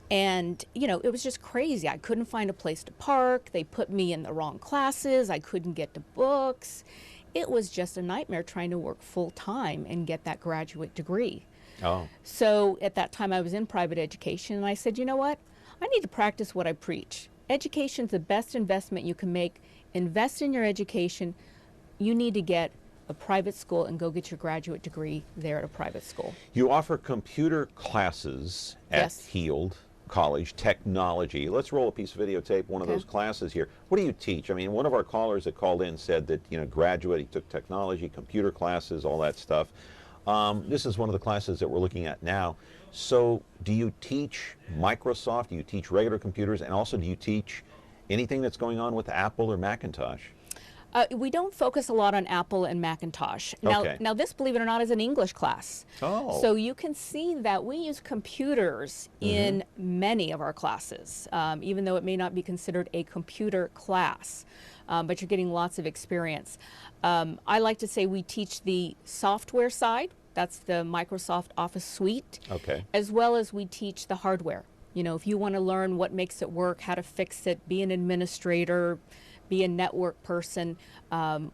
And, you know, it was just crazy. I couldn't find a place to park. They put me in the wrong classes. I couldn't get to books. It was just a nightmare trying to work full time and get that graduate degree. Oh. So at that time I was in private education, and I said, you know what? I need to practice what I preach. Education's the best investment you can make. Invest in your education. You need to get a private school and go get your graduate degree there at a private school. You offer computer classes at Heald College, technology. Let's roll a piece of videotape, one of those classes here. What do you teach? I mean, one of our callers that called in said that, you know, graduate, he took technology, computer classes, all that stuff. This is one of the classes that we're looking at now. So do you teach Microsoft, do you teach regular computers, and also do you teach anything that's going on with Apple or Macintosh? We don't focus a lot on Apple and Macintosh. Now this, believe it or not, is an English class. Oh. So you can see that we use computers in many of our classes, even though it may not be considered a computer class, but you're getting lots of experience. I like to say we teach the software side. That's the Microsoft Office suite. Okay. As well as we teach the hardware. You know, if you want to learn what makes it work, how to fix it, be an administrator, be a network person,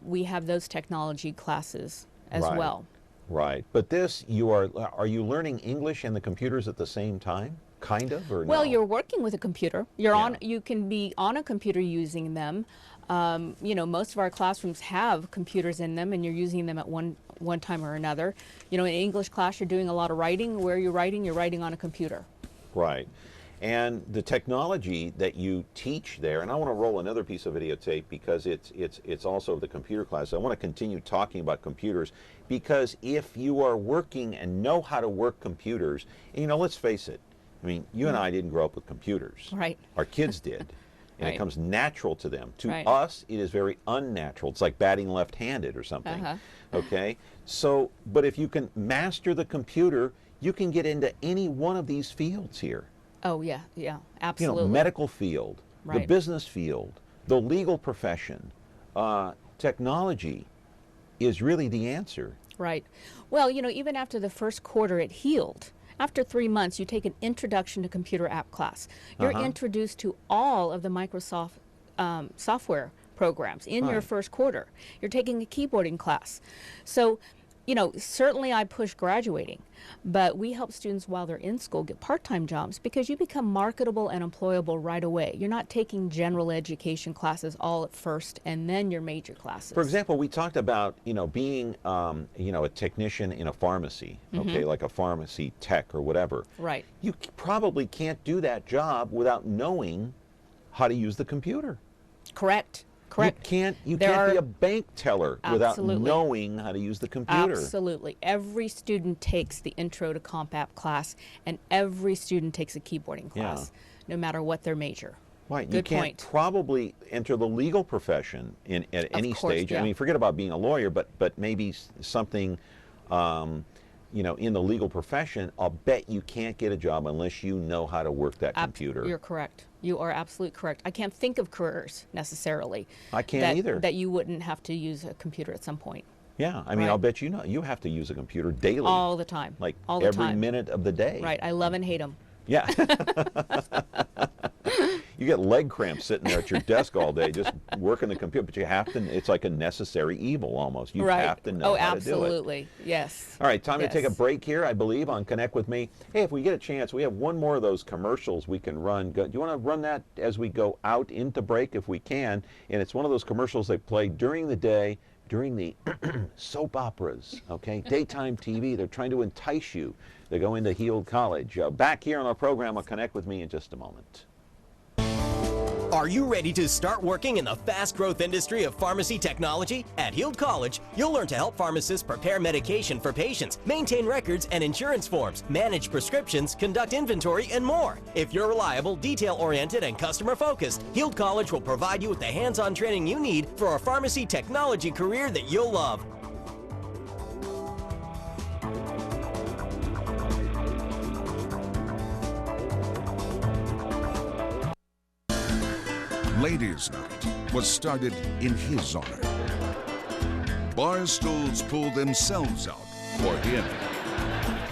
we have those technology classes as well. Right. But this, are you learning English and the computers at the same time? Kind of, or well, no? You're working with a computer. You can be on a computer using them. You know, most of our classrooms have computers in them, and you're using them at one time or another. You know, in English class, you're doing a lot of writing. Where you're writing on a computer. Right. And the technology that you teach there, and I want to roll another piece of videotape because it's also the computer class. I want to continue talking about computers because if you are working and know how to work computers, and, you know, let's face it, I mean, you and I didn't grow up with computers. Right. Our kids did. And it comes natural to them. To Right. us, it is very unnatural. It's like batting left-handed or something. Okay? So, but if you can master the computer, you can get into any one of these fields here. Oh, yeah, absolutely. You know, medical field, the Right. business field, the legal profession, technology is really the answer. Right. Well, you know, even after the first quarter at Heald, after 3 months, you take an introduction to computer app class. You're introduced to all of the Microsoft software programs in your first quarter. You're taking a keyboarding class. So, you know, certainly I push graduating, but we help students while they're in school get part-time jobs because you become marketable and employable right away. You're not taking general education classes all at first and then your major classes. For example, we talked about, you know, being, you know, a technician in a pharmacy, okay, like a pharmacy tech or whatever. Right. You probably can't do that job without knowing how to use the computer. Correct. You can't be a bank teller without knowing how to use the computer. Absolutely. Every student takes the Intro to Comp App class, and every student takes a keyboarding class, no matter what their major. Right. Good you point. can't probably enter the legal profession at any stage. Yeah. I mean, forget about being a lawyer, but maybe something, you know, in the legal profession. I'll bet you can't get a job unless you know how to work that computer. You're correct. You are absolutely correct. I can't think of careers necessarily. I can't either. That you wouldn't have to use a computer at some point. Yeah, I mean, I'll bet you know you have to use a computer daily. All the time. Like all the every time. minute of the day. Right. I love and hate them. Yeah. You get leg cramps sitting there at your desk all day just working the computer, but you have to, it's like a necessary evil almost. You have to know how to do it. Absolutely. Yes. All right, time to take a break here, I believe, on Connect With Me. Hey, if we get a chance, we have one more of those commercials we can run. Do you want to run that as we go out into break if we can? And it's one of those commercials they play during the day, during the soap operas, okay? Daytime TV. They're trying to entice you to go into Heald College. Back here on our program on Connect With Me in just a moment. Are you ready to start working in the fast-growth industry of pharmacy technology? At Heald College, you'll learn to help pharmacists prepare medication for patients, maintain records and insurance forms, manage prescriptions, conduct inventory, and more. If you're reliable, detail-oriented, and customer-focused, Heald College will provide you with the hands-on training you need for a pharmacy technology career that you'll love. Ladies' Night was started in his honor. Bar stools pulled themselves out for him.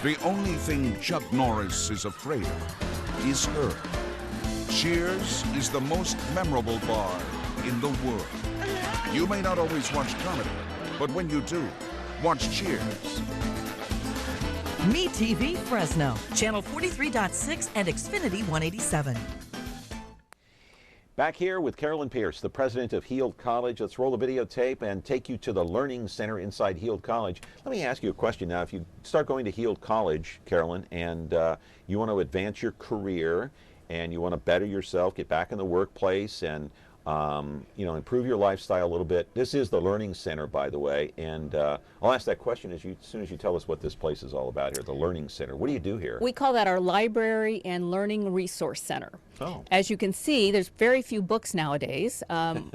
The only thing Chuck Norris is afraid of is her. Cheers is the most memorable bar in the world. You may not always watch comedy, but when you do, watch Cheers. MeTV Fresno, channel 43.6 and Xfinity 187. Back here with Carolyn Pierce, the president of Heald College. Let's roll the videotape and take you to the Learning Center inside Heald College. Let me ask you a question now. If you start going to Heald College, Carolyn, and you want to advance your career and you want to better yourself, get back in the workplace and you know, improve your lifestyle a little bit. This is the Learning Center, by the way, and I'll ask that question as soon as you tell us what this place is all about here, the Learning Center. What do you do here? We call that our Library and Learning Resource Center. Oh. As you can see, there's very few books nowadays.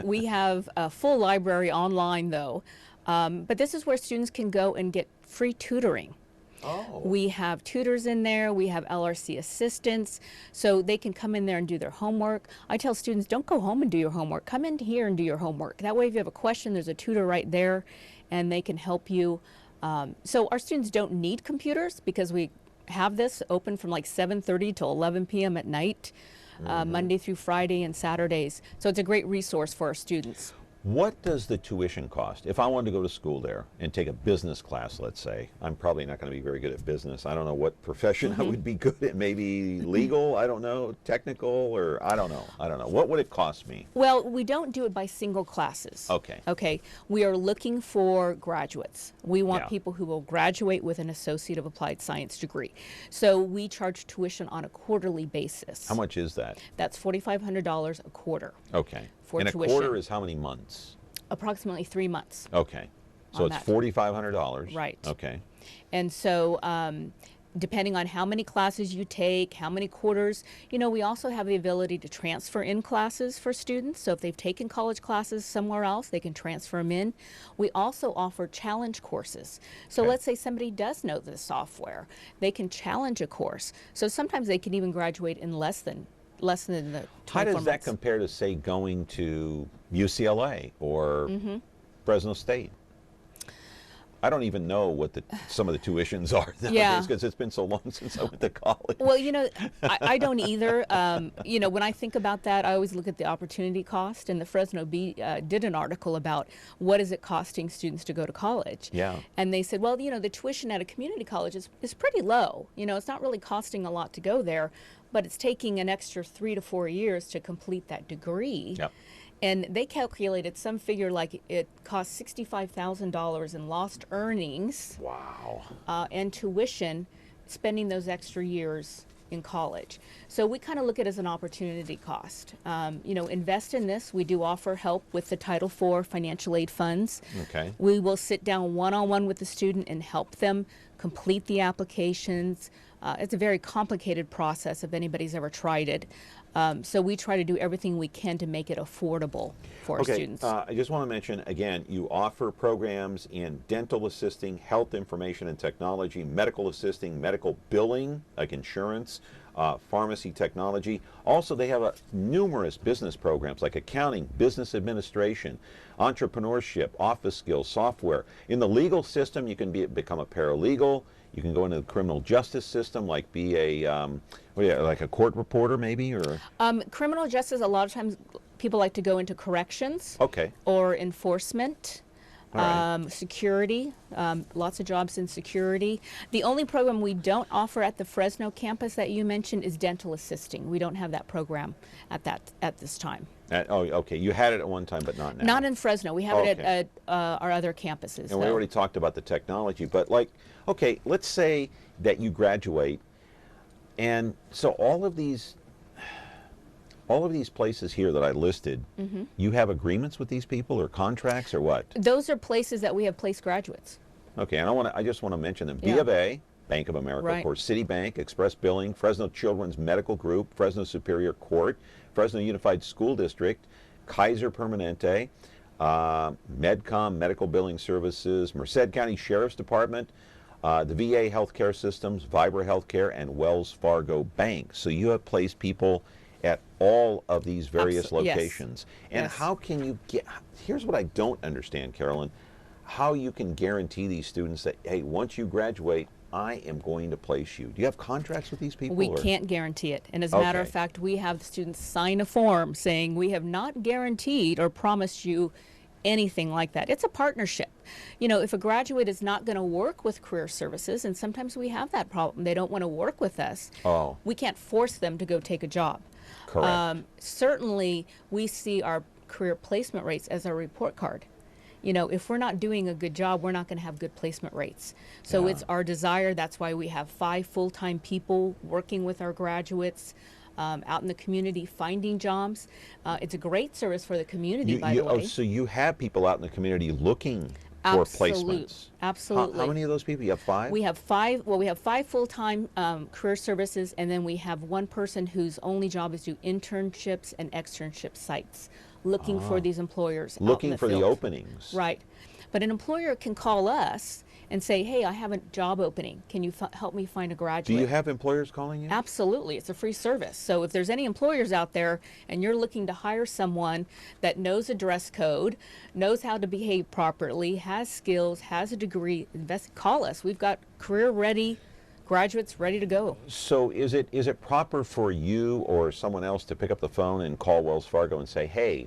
We have a full library online, though, but this is where students can go and get free tutoring. Oh. We have tutors in there, we have LRC assistants, so they can come in there and do their homework. I tell students, don't go home and do your homework. Come in here and do your homework. That way if you have a question, there's a tutor right there and they can help you. So our students don't need computers because we have this open from like 7:30 to 11 p.m. at night, Monday through Friday and Saturdays. So it's a great resource for our students. What does the tuition cost? If I wanted to go to school there and take a business class, let's say, I'm probably not going to be very good at business. I don't know what profession I would be good at. Maybe legal, I don't know, technical, or I don't know. What would it cost me? Well, we don't do it by single classes. Okay. Okay. We are looking for graduates. We want people who will graduate with an Associate of Applied Science degree. So we charge tuition on a quarterly basis. How much is that? That's $4,500 a quarter. Okay. For and tuition. A quarter is how many months? Approximately 3 months. Okay. So it's $4,500. Right. Okay. And so depending on how many classes you take, how many quarters, you know, we also have the ability to transfer in classes for students. So if they've taken college classes somewhere else, they can transfer them in. We also offer challenge courses. So let's say somebody does know the software, they can challenge a course. So sometimes they can even graduate in less than the 24 months. How does that compare to, say, going to UCLA or Fresno State? I don't even know what some of the tuitions are nowadays because it's been so long since I went to college. Well, you know, I don't either. You know, when I think about that, I always look at the opportunity cost, and the Fresno Bee did an article about what is it costing students to go to college. Yeah. And they said, well, you know, the tuition at a community college is pretty low. You know, it's not really costing a lot to go there, but it's taking an extra 3 to 4 years to complete that degree. Yep. And they calculated some figure like it cost $65,000 in lost earnings. Wow. And tuition, spending those extra years in college. So we kind of look at it as an opportunity cost. You know, invest in this. We do offer help with the Title IV financial aid funds. Okay. We will sit down one-on-one with the student and help them complete the applications. It's a very complicated process if anybody's ever tried it. So we try to do everything we can to make it affordable for our students. I just want to mention, again, you offer programs in dental assisting, health information and technology, medical assisting, medical billing, like insurance, pharmacy technology. Also, they have numerous business programs like accounting, business administration, entrepreneurship, office skills, software. In the legal system, you can become a paralegal. You can go into the criminal justice system, like be a, like a court reporter maybe, or? Criminal justice, a lot of times people like to go into corrections. Okay. Or enforcement. Right. Security, lots of jobs in security. The only program we don't offer at the Fresno campus that you mentioned is dental assisting. We don't have that program at this time. Oh, okay. You had it at one time, but not now. Not in Fresno. We have it at our other campuses. And we already talked about the technology, but like, okay, let's say that you graduate, and so all of these All of these places here that I listed, you have agreements with these people or contracts or what? Those are places that we have placed graduates. Okay, and I just want to mention them. Yeah. B of A, Bank of America, Right. of course, Citibank, Express Billing, Fresno Children's Medical Group, Fresno Superior Court, Fresno Unified School District, Kaiser Permanente, MedCom, Medical Billing Services, Merced County Sheriff's Department, the VA Healthcare Systems, Vibra Healthcare, and Wells Fargo Bank. So you have placed people at all of these various locations. And Yes. how can you get, here's what I don't understand, Carolyn, how you can guarantee these students that, hey, once you graduate, I am going to place you. Do you have contracts with these people? We or? can't guarantee it. And as a matter of Okay. fact, we have students sign a form saying we have not guaranteed or promised you anything like that. It's a partnership. You know, if a graduate is not going to work with career services, and sometimes we have that problem, they don't want to work with us, we can't force them to go take a job. Correct. Certainly, we see our career placement rates as our report card. You know, if we're not doing a good job, we're not going to have good placement rates. So it's our desire. That's why we have 5 full-time people working with our graduates out in the community finding jobs. It's a great service for the community, by the way. Oh, so you have people out in the community looking for placements. Absolutely. How many of those people? You have 5? We have 5. Well, we have 5 full-time career services, and then we have one person whose only job is to do internships and externship sites, looking for these employers. Looking out in for the the field. openings. Right. But an employer can call us and say, hey, I have a job opening. Can you help me find a graduate? Do you have employers calling you? Absolutely. It's a free service. So if there's any employers out there and you're looking to hire someone that knows a dress code, knows how to behave properly, has skills, has a degree, call us. We've got career-ready graduates ready to go. So is it proper for you or someone else to pick up the phone and call Wells Fargo and say, hey,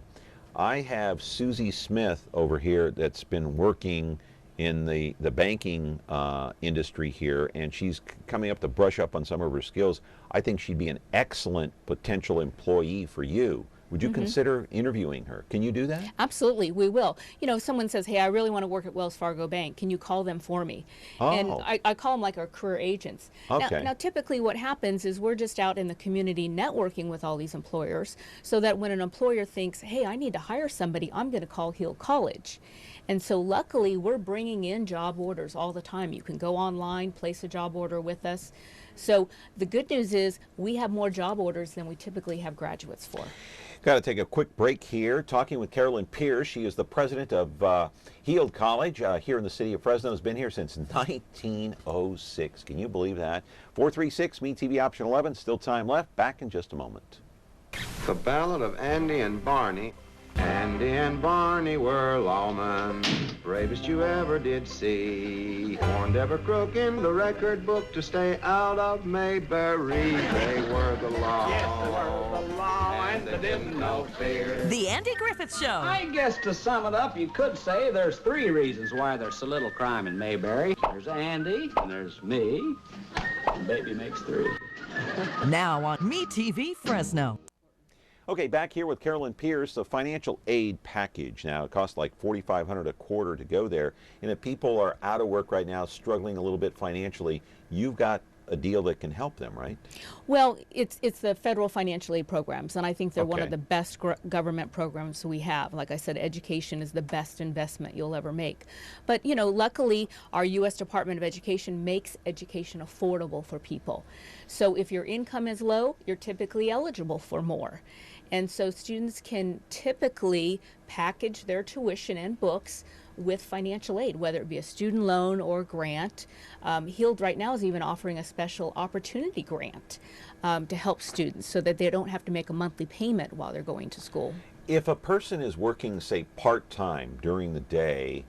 I have Susie Smith over here that's been working in the banking industry here, and she's coming up to brush up on some of her skills. I think she'd be an excellent potential employee for you. Would you consider interviewing her? Can you do that? Absolutely, we will. You know, if someone says, hey, I really want to work at Wells Fargo Bank, can you call them for me? And I call them like our career agents. Okay. Now, typically what happens is we're just out in the community networking with all these employers, so that when an employer thinks, hey, I need to hire somebody, I'm going to call Heald College. And so luckily, we're bringing in job orders all the time. You can go online, place a job order with us. So the good news is we have more job orders than we typically have graduates for. Got to take a quick break here. Talking with Carolyn Pierce. She is the president of Heald College here in the city of Fresno. Has been here since 1906. Can you believe that? 436, Me TV option 11. Still time left. Back in just a moment. The Ballad of Andy and Barney. Andy and Barney were lawmen, bravest you ever did see. Warned every crook in the record book to stay out of Mayberry. They were the law. Yes, they were the law, and they didn't know fear. The Andy Griffith Show. I guess to sum it up, you could say there's 3 reasons why there's so little crime in Mayberry. There's Andy, and there's me, and baby makes 3. Now on Me TV Fresno. Okay, back here with Carolyn Pierce, the financial aid package. Now, it costs like $4,500 a quarter to go there. And if people are out of work right now, struggling a little bit financially, you've got a deal that can help them, right? Well, it's the federal financial aid programs, and I think they're one of Okay. the best government programs we have. Like I said, education is the best investment you'll ever make. But, you know, luckily, our U.S. Department of Education makes education affordable for people. So if your income is low, you're typically eligible for more. And so students can typically package their tuition and books with financial aid, whether it be a student loan or grant. Heald right now is even offering a special opportunity grant to help students so that they don't have to make a monthly payment while they're going to school. If a person is working, say, part-time during the day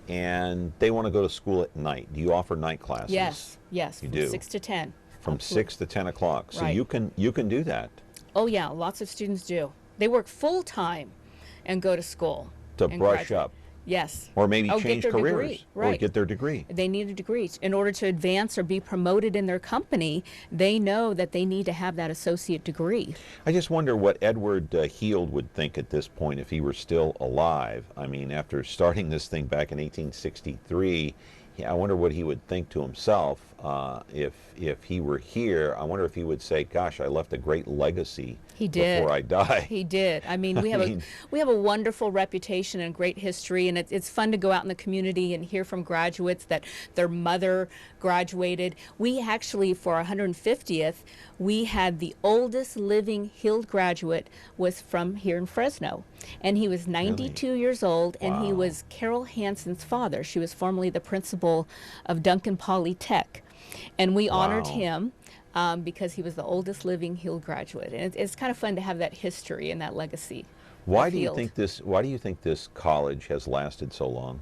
and they want to go to school at night, do you offer night classes? Yes, You from do. 6 to 10. From Absolutely. 6 to 10 o'clock. So Right. you can do that. Oh yeah, lots of students do. They work full-time and go to school. To and brush graduate. up. Yes. Or maybe get change their careers. degree. Or Right. get their degree. They need a degree. In order to advance or be promoted in their company, they know that they need to have that associate degree. I just wonder what Edward Heald would think at this point if he were still alive. I mean, after starting this thing back in 1863, I wonder what he would think to himself. if he were here, I wonder if he would say, "Gosh, I left a great legacy He did. before I die." He did. I mean, we have a wonderful reputation and great history, and it's fun to go out in the community and hear from graduates that their mother graduated. We actually, for our 150th, we had the oldest living Heald graduate was from here in Fresno, and he was 92 years old, and he was Carol Hansen's father. She was formerly the principal of Duncan Polytech, and we honored him because he was the oldest living Heald graduate, and it's kind of fun to have that history and that legacy. Why do you think this college has lasted so long?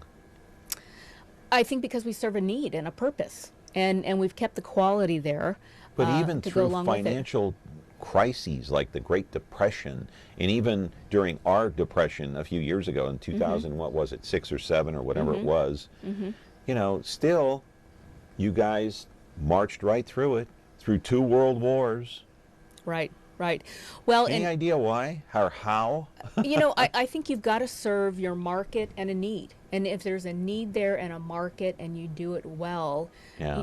I think because we serve a need and a purpose, and we've kept the quality there. But even to through go along financial crises like the Great Depression, and even during our depression a few years ago in 2000, what was it, 6 or 7 or whatever it was, you know, still you guys marched right through it, through 2 world wars. Right, right. Well, any idea why or how? You know, I think you've got to serve your market and a need. And if there's a need there and a market and you do it well,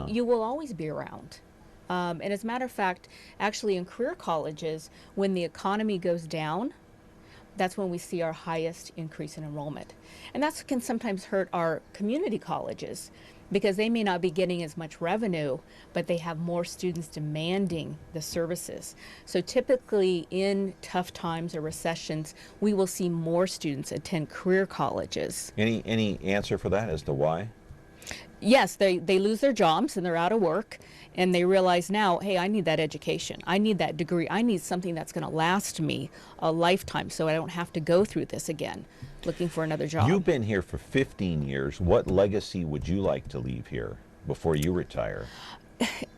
you will always be around. And as a matter of fact, actually in career colleges, when the economy goes down, that's when we see our highest increase in enrollment. And that can sometimes hurt our community colleges because they may not be getting as much revenue, but they have more students demanding the services. So typically in tough times or recessions, we will see more students attend career colleges. Any answer for that as to why? Yes, they lose their jobs and they're out of work, and they realize now, hey, I need that education. I need that degree. I need something that's going to last me a lifetime so I don't have to go through this again, looking for another job. You've been here for 15 years. What legacy would you like to leave here before you retire?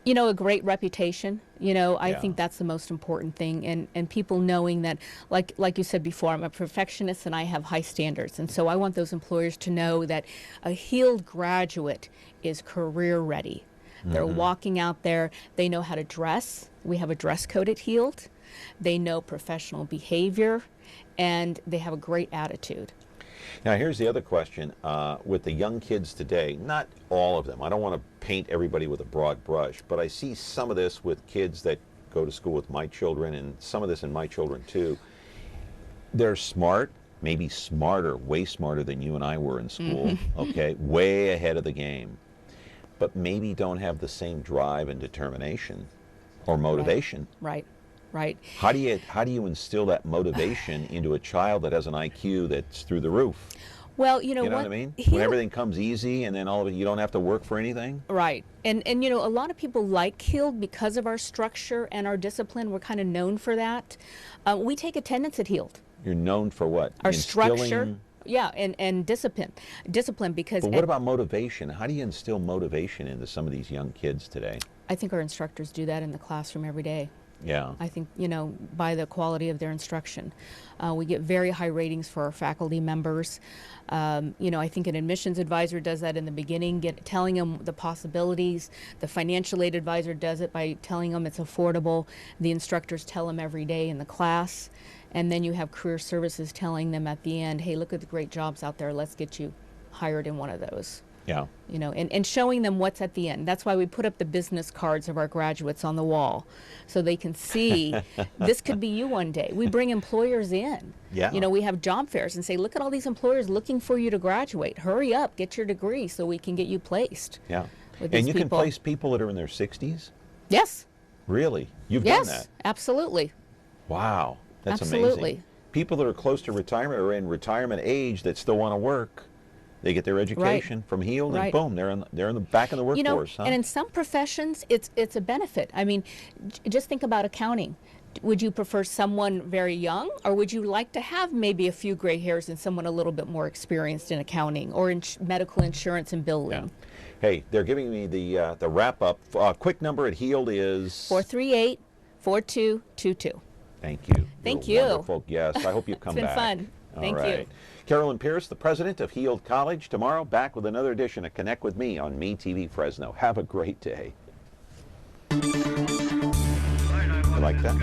You know, a great reputation. You know, I think that's the most important thing, and people knowing that, like you said before, I'm a perfectionist and I have high standards, and so I want those employers to know that a Heald graduate is career ready. They're walking out there, they know how to dress. We have a dress code at Heald. They know professional behavior, and they have a great attitude. Now here's the other question. With the young kids today, not all of them, I don't want to paint everybody with a broad brush, but I see some of this with kids that go to school with my children, and some of this in my children too. They're smart, maybe smarter, way smarter than you and I were in school, okay, way ahead of the game, but maybe don't have the same drive and determination or motivation. Right. Right. How do you instill that motivation into a child that has an IQ that's through the roof? Well, you know what I mean? When everything comes easy and then all of it, you don't have to work for anything? Right. And you know, a lot of people like Heald because of our structure and our discipline. We're kind of known for that. We take attendance at Heald. You're known for what? Our structure. Yeah, and discipline because... But what about motivation? How do you instill motivation into some of these young kids today? I think our instructors do that in the classroom every day. Yeah. I think, you know, by the quality of their instruction. We get very high ratings for our faculty members. You know, I think an admissions advisor does that in the beginning, telling them the possibilities. The financial aid advisor does it by telling them it's affordable. The instructors tell them every day in the class. And then you have career services telling them at the end, hey, look at the great jobs out there. Let's get you hired in one of those. Yeah. You know, and showing them what's at the end. That's why we put up the business cards of our graduates on the wall so they can see this could be you one day. We bring employers in. Yeah. You know, we have job fairs and say, look at all these employers looking for you to graduate. Hurry up, get your degree so we can get you placed. Yeah. And you can place people that are in their 60s? Yes. Really? You've done that? Yes, absolutely. Wow. That's absolutely. Amazing. People that are close to retirement or in retirement age that still want to work. They get their education from Heald, and boom, they're in the back of the workforce. You know, and in some professions, it's a benefit. I mean, just think about accounting. Would you prefer someone very young, or would you like to have maybe a few gray hairs and someone a little bit more experienced in accounting or in medical insurance and billing? Yeah. Hey, they're giving me the wrap up. Quick number at Heald is 438-4222. Thank you. Thank You're you. Wonderful guest. I hope you come it's back. been fun. Thank you. Carolyn Pierce, the president of Heald College. Tomorrow, back with another edition of Connect with Me on MeTV Fresno. Have a great day. You like that?